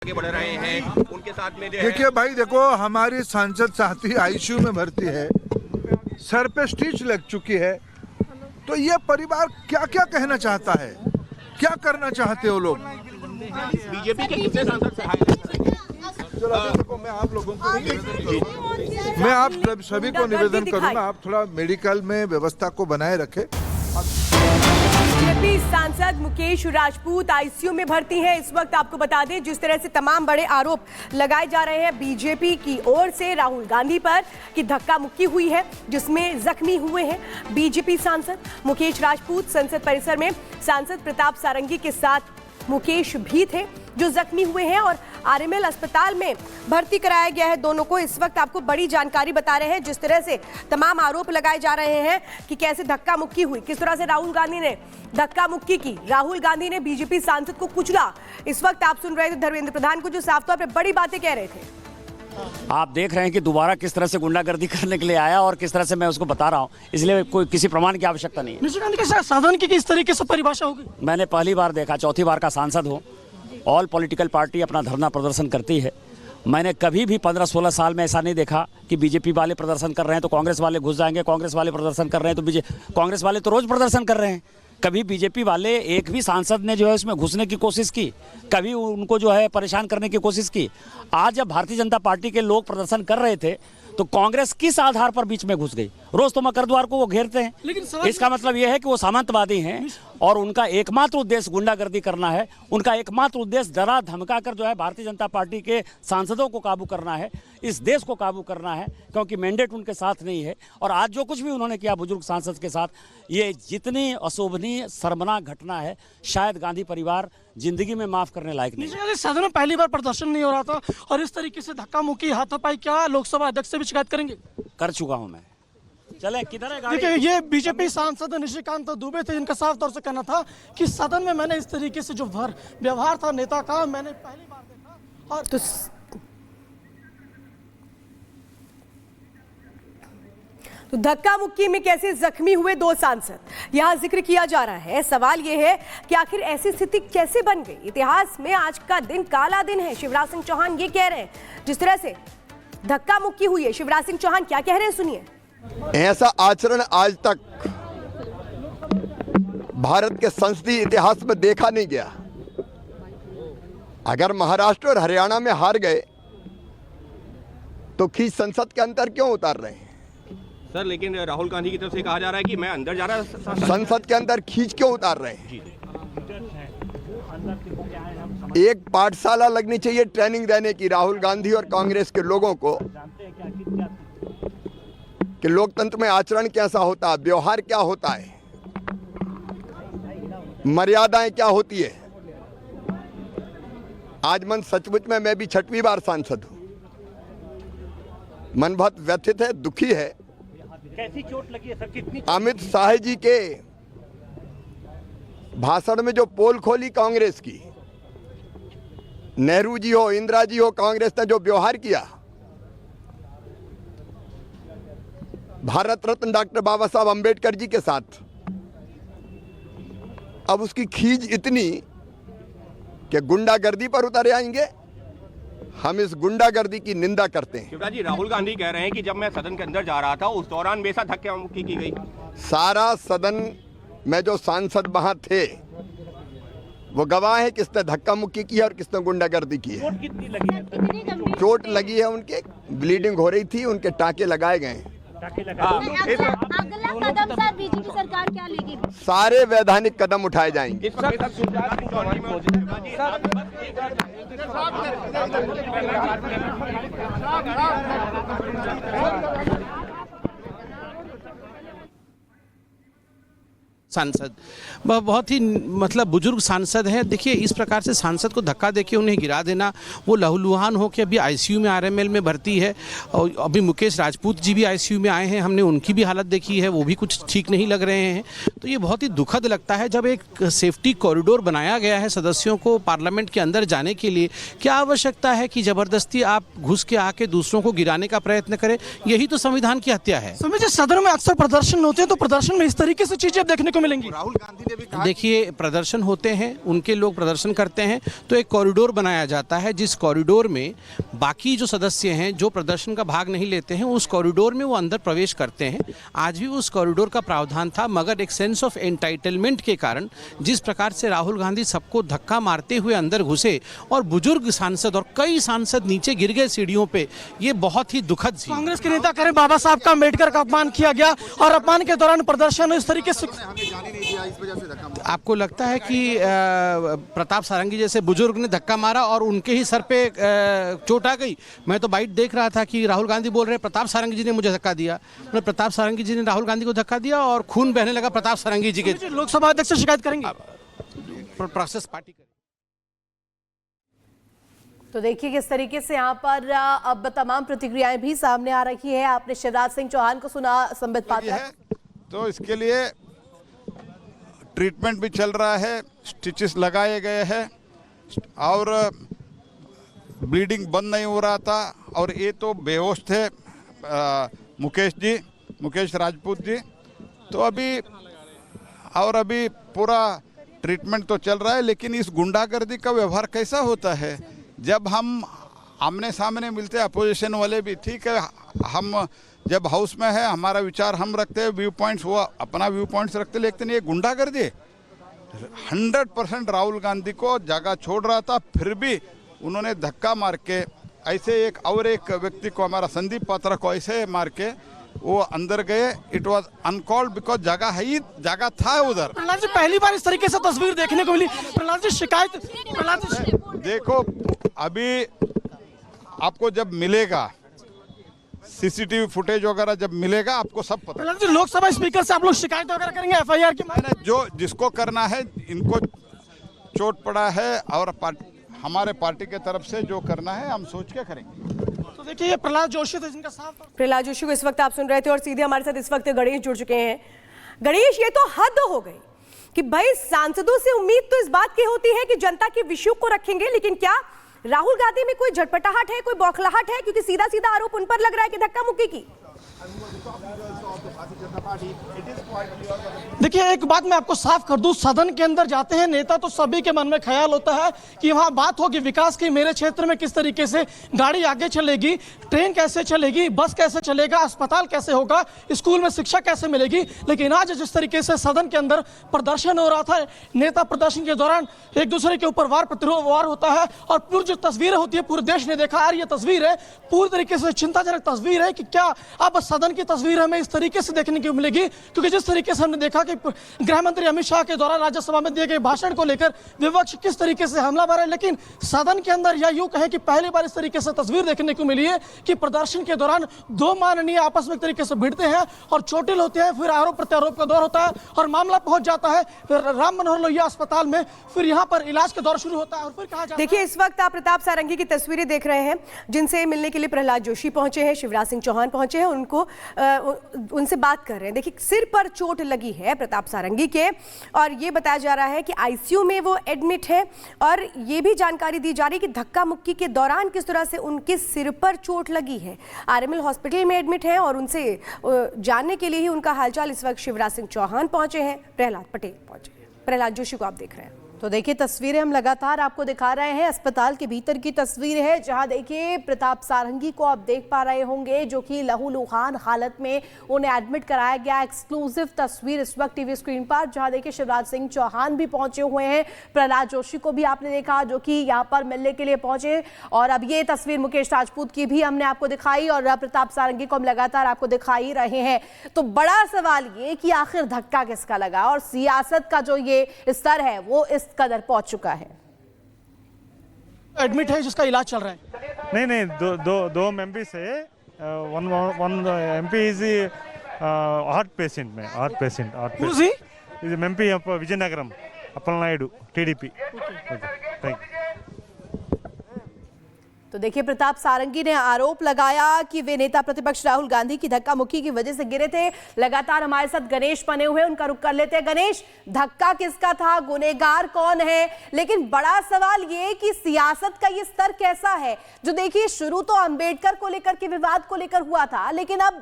आगे बढ़ रहे हैं उनके साथ में देखिए भाई, देखो हमारी सांसद साथी आईसीयू में भर्ती है, सर पे स्टिच लग चुकी है, तो ये परिवार क्या क्या कहना चाहता है, क्या करना चाहते हो लोग? बीजेपी के कितने सांसद चलो देखो, मैं आप लोगों को मैं आप सभी को निवेदन करूंगा, आप थोड़ा मेडिकल में व्यवस्था को बनाए रखें। बीजेपी सांसद मुकेश राजपूत आईसीयू में भर्ती है। इस वक्त आपको बता दें, जिस तरह से तमाम बड़े आरोप लगाए जा रहे हैं बीजेपी की ओर से राहुल गांधी पर कि धक्का मुक्की हुई है, जिसमें जख्मी हुए हैं बीजेपी सांसद मुकेश राजपूत। संसद परिसर में सांसद प्रताप सारंगी के साथ मुकेश भी थे जो जख्मी हुए हैं और आरएमएल अस्पताल में भर्ती कराया गया है दोनों को। इस वक्त आपको बड़ी जानकारी बता रहे हैं, जिस तरह से तमाम आरोप लगाए जा रहे हैं कि कैसे धक्का मुक्की हुई, किस तरह से राहुल गांधी ने धक्का मुक्की की, राहुल गांधी ने बीजेपी सांसद को कुचला। इस वक्त आप सुन रहे थे धर्मेंद्र प्रधान को, जो साफ तौर पर बड़ी बातें कह रहे थे। आप देख रहे हैं कि दोबारा किस तरह से गुंडागर्दी करने के लिए आया और किस तरह से मैं उसको बता रहा हूं, इसलिए कोई किसी प्रमाण की आवश्यकता नहीं है। निशिकांत के साथ साधन की किस तरीके से परिभाषा होगी? मैंने पहली बार देखा, चौथी बार का सांसद हूं, ऑल पॉलिटिकल पार्टी अपना धरना प्रदर्शन करती है। मैंने कभी भी 15-16 साल में ऐसा नहीं देखा कि बीजेपी वाले प्रदर्शन कर रहे हैं तो कांग्रेस वाले घुस जाएंगे, कांग्रेस वाले प्रदर्शन कर रहे हैं तो कांग्रेस वाले तो रोज प्रदर्शन कर रहे हैं। कभी बीजेपी वाले एक भी सांसद ने जो है उसमें घुसने की कोशिश की, कभी उनको जो है परेशान करने की कोशिश की। आज जब भारतीय जनता पार्टी के लोग प्रदर्शन कर रहे थे तो कांग्रेस किस आधार पर बीच में घुस गई? रोज तो मकरद्वार को वो घेरते हैं, लेकिन इसका मतलब यह है कि वो सामंतवादी हैं और उनका एकमात्र उद्देश्य गुंडागर्दी करना है। उनका एकमात्र उद्देश्य डरा धमका कर जो है भारतीय जनता पार्टी के सांसदों को काबू करना है, इस देश को काबू करना है, क्योंकि मैंडेट उनके साथ नहीं है। और आज जो कुछ भी उन्होंने किया बुजुर्ग सांसद के साथ, ये जितनी अशोभनीय शर्मनाक घटना है, शायद गांधी परिवार जिंदगी में माफ करने लायक नहीं। सदन में पहली बार प्रदर्शन नहीं हो रहा था और इस तरीके से धक्का मुक्की हाथापाई, क्या लोकसभा अध्यक्ष से भी शिकायत करेंगे? कर चुका हूं मैं। चले किधर है गाड़ी? देखिए, ये बीजेपी सांसद निशिकांत दुबे थे, जिनका साफ तौर से कहना था कि सदन में मैंने इस तरीके से जो व्यवहार था नेता का, मैंने पहली बार देखा। और तो धक्का मुक्की में कैसे जख्मी हुए दो सांसद, यहां जिक्र किया जा रहा है। सवाल यह है कि आखिर ऐसी स्थिति कैसे बन गई? इतिहास में आज का दिन काला दिन है, शिवराज सिंह चौहान ये कह रहे हैं। जिस तरह से धक्का मुक्की हुई है, शिवराज सिंह चौहान क्या कह रहे हैं, सुनिए। ऐसा आचरण आज तक भारत के संसदीय इतिहास में देखा नहीं गया। अगर महाराष्ट्र और हरियाणा में हार गए तो खींच संसद के अंदर क्यों उतार रहे हैं सर? लेकिन राहुल गांधी की तरफ से कहा जा रहा है कि मैं अंदर जा रहा, संसद के अंदर खींच क्यों उतार रहे हैं? एक पाठशाला लगनी चाहिए ट्रेनिंग देने की राहुल गांधी और कांग्रेस के लोगों को कि लोकतंत्र में आचरण कैसा होता है, व्यवहार क्या होता है, मर्यादाएं क्या होती है। आज मन सचमुच में मैं भी 6वीं बार सांसद हूं, मन बहुत व्यथित है, दुखी है। कैसी चोट लगी है सर? कितनी? अमित शाह जी के भाषण में जो पोल खोली कांग्रेस की, नेहरू जी हो, इंदिरा जी हो, कांग्रेस ने जो व्यवहार किया, भारत रत्न डॉक्टर बाबा साहब अंबेडकर जी के साथ, अब उसकी खींच इतनी कि गुंडागर्दी पर उतर आएंगे। हम इस गुंडागर्दी की निंदा करते हैं। शिवराज जी, राहुल गांधी कह रहे हैं कि जब मैं सदन के अंदर जा रहा था उस दौरान मेरे साथ धक्का मुक्की की गई। सारा सदन में जो सांसद वहां थे वो गवाह है किसने धक्का मुक्की की है और किसने गुंडागर्दी की है। चोट कितनी लगी है? चोट लगी है, उनके ब्लीडिंग हो रही थी, उनके टाके लगाए गए। अगला कदम सर बीजेपी सरकार क्या लेगी? सारे वैधानिक कदम उठाए जाएंगे। सांसद बहुत ही मतलब बुजुर्ग सांसद है। देखिए, इस प्रकार से सांसद को धक्का देके उन्हें गिरा देना, वो लहूलुहान हो के अभी आईसीयू में आरएमएल में भर्ती है और अभी मुकेश राजपूत जी भी आईसीयू में आए हैं, हमने उनकी भी हालत देखी है, वो भी कुछ ठीक नहीं लग रहे हैं। तो ये बहुत ही दुखद लगता है जब एक सेफ्टी कॉरिडोर बनाया गया है सदस्यों को पार्लियामेंट के अंदर जाने के लिए, क्या आवश्यकता है कि ज़बरदस्ती आप घुस के आके दूसरों को गिराने का प्रयत्न करें? यही तो संविधान की हत्या है। सदन में अक्सर प्रदर्शन होते हैं तो प्रदर्शन में इस तरीके से चीजें देखने को मिलेंगी? राहुल गांधी ने भी कहा देखिए, प्रदर्शन होते हैं, उनके लोग प्रदर्शन करते हैं, तो एक कॉरिडोर बनाया जाता है, जिस कॉरिडोर में बाकी जो सदस्य हैं जो प्रदर्शन का भाग नहीं लेते हैं, उस कॉरिडोर में वो अंदर प्रवेश करते हैं। आज भी उस कॉरिडोर का प्रावधान था, मगर एक सेंस ऑफ एंटाइटलमेंट के कारण जिस प्रकार से राहुल गांधी सबको धक्का मारते हुए अंदर घुसे और बुजुर्ग सांसद और कई सांसद नीचे गिर गए सीढ़ियों पे, ये बहुत ही दुखद थी। कांग्रेस के नेता कह रहे बाबा साहब का अम्बेडकर का अपमान किया गया और अपमान के दौरान प्रदर्शन इस तरीके से। आपको लगता है कि प्रताप सारंगी जैसे बुजुर्ग ने धक्का मारा और उनके ही सर पे चोट आ गई? मैं तो बाइट देख रहा था कि राहुल गांधी बोल रहे प्रताप सारंगी जी ने मुझे धक्का दिया। प्रताप सारंगी जी ने राहुल गांधी को धक्का दिया और खून बहने लगा प्रताप सारंगी जी के। लोकसभा अध्यक्ष से शिकायत करेंगे? प्रोसेस पार्टी करेगी। तो देखिए किस तरीके से यहाँ पर अब तमाम प्रतिक्रियाएं भी सामने आ रही है। आपने शिवराज सिंह चौहान को सुना, संबित पाठक, तो इसके लिए ट्रीटमेंट भी चल रहा है, स्टिचेस लगाए गए हैं और ब्लीडिंग बंद नहीं हो रहा था। और ये तो बेहोश थे मुकेश राजपूत जी, तो अभी पूरा ट्रीटमेंट तो चल रहा है। लेकिन इस गुंडागर्दी का व्यवहार कैसा होता है? जब हम आमने सामने मिलते हैं, अपोजिशन वाले भी, ठीक है, हम जब हाउस में है हमारा विचार हम रखते हैं, व्यू पॉइंट्स वो अपना व्यू पॉइंट्स रखते, लेकिन ये गुंडागर्दी 100% राहुल गांधी को जगह छोड़ रहा था, फिर भी उन्होंने धक्का मार के ऐसे एक व्यक्ति को, हमारा संदीप पात्रा को ऐसे मार के वो अंदर गए। इट वॉज अनकॉल्ड बिकॉज जगह था उधर। प्रहलाद जी, पहली बार इस तरीके से तस्वीर देखने को मिली। प्रहलाद जी, शिकायत, प्रहलाद जी देखो, अभी आपको जब मिलेगा सीसीटीवी फुटेज वगैरह, जब मिलेगा आपको सब पता। प्रहलाद जी, लोकसभा स्पीकर से आप लोग शिकायत वगैरह करेंगे FIR की? मैंने जो जिसको करना है, इनको चोट पड़ा है और हमारे पार्टी के तरफ से जो करना है हम सोच के करेंगे। तो देखिए, ये प्रहलाद जोशी थे जिनका साफ। प्रहलाद जोशी को इस वक्त आप सुन रहे थे और सीधे हमारे साथ इस वक्त गणेश जुड़ चुके हैं। गणेश, ये तो हद हो गई कि भाई सांसदों से उम्मीद तो इस बात की होती है कि जनता के विषयों को रखेंगे, लेकिन क्या राहुल गांधी में कोई झटपटाहट है, कोई बौखलाहट है? क्योंकि सीधा सीधा आरोप उन पर लग रहा है कि धक्का मुक्की की। देखिए, एक बात मैं आपको साफ कर दूं, सदन के अंदर जाते हैं नेता तो सभी के मन में ख्याल होता है कि वहां बात होगी विकास की, मेरे क्षेत्र में किस तरीके से गाड़ी आगे चलेगी, ट्रेन कैसे चलेगी, बस कैसे चलेगा, अस्पताल कैसे होगा, स्कूल में शिक्षा कैसे मिलेगी। लेकिन आज जिस तरीके से सदन के अंदर प्रदर्शन हो रहा था, नेता प्रदर्शन के दौरान एक दूसरे के ऊपर वार प्रतिवार होता है और पूरी जो तस्वीरें होती है पूरे देश ने देखा। यार ये तस्वीर है पूरी तरीके से चिंताजनक तस्वीर है कि क्या अब सदन की तस्वीर हमें इस तरीके से देखने को मिलेगी? क्योंकि जिस तरीके से हमने देखा कि गृह मंत्री अमित शाह के द्वारा राज्यसभा में दिए गए भाषण को लेकर विपक्ष किस तरीके से हमलावर है, लेकिन सदन के अंदर या यूं कहें कि पहली बार इस तरीके से तस्वीर देखने को मिली है कि प्रदर्शन के दौरान दो माननीय आपस में एक तरीके से भिड़ते हैं और चोटिल होते हैं, फिर आरोप प्रत्यारोप का दौर होता है और मामला पहुंच जाता है राम मनोहर लोहिया अस्पताल में, फिर यहां पर इलाज का दौर शुरू होता है और फिर कहा जाता है। देखिए, इस वक्त आप प्रताप सारंगी की तस्वीरें देख रहे हैं, जिनसे मिलने के लिए प्रहलाद जोशी पहुंचे हैं, शिवराज सिंह चौहान पहुंचे हैं, उनसे बात कर रहे हैं। देखिए, सिर पर चोट लगी है प्रताप सारंगी के और ये बताया जा रहा है कि आईसीयू में वो एडमिट है और ये भी जानकारी दी जा रही है कि धक्का मुक्की के दौरान किस तरह से उनके सिर पर चोट लगी है। आरएमएल हॉस्पिटल में एडमिट है और उनसे जानने के लिए ही उनका हालचाल इस वक्त शिवराज सिंह चौहान पहुंचे हैं, प्रहलाद पटेल पहुंचे हैं। प्रहलाद जोशी को आप देख रहे हैं। तो देखिए, तस्वीरें हम लगातार आपको दिखा रहे हैं। अस्पताल के भीतर की तस्वीर है जहां देखिए प्रताप सारंगी को आप देख पा रहे होंगे, जो कि लहूलुहान हालत में उन्हें एडमिट कराया गया। एक्सक्लूसिव तस्वीर इस वक्त टीवी स्क्रीन पर, जहां देखिए शिवराज सिंह चौहान भी पहुंचे हुए हैं, प्रहलाद जोशी को भी आपने देखा जो कि यहाँ पर मिलने के लिए पहुंचे। और अब ये तस्वीर मुकेश राजपूत की भी हमने आपको दिखाई और प्रताप सारंगी को हम लगातार आपको दिखाई रहे हैं। तो बड़ा सवाल ये कि आखिर धक्का किसका लगा और सियासत का जो ये स्तर है वो इस कदर पहुंच चुका है। एडमिट है जिसका इलाज चल रहा है। नहीं, दो एमपी से one MP is heart patient में, heart patient is MP Vizianagaram Appalanaidu TDP. Thank you. तो देखिए, प्रताप सारंगी ने आरोप लगाया कि वे नेता प्रतिपक्ष राहुल गांधी की धक्का मुक्की की वजह से गिरे थे। लगातार हमारे साथ गणेश बने हुए, उनका रुख कर लेते हैं। गणेश, धक्का किसका था, गुनहगार कौन है? लेकिन बड़ा सवाल ये कि सियासत का ये स्तर कैसा है, जो देखिए शुरू तो अंबेडकर को लेकर के विवाद को लेकर हुआ था, लेकिन अब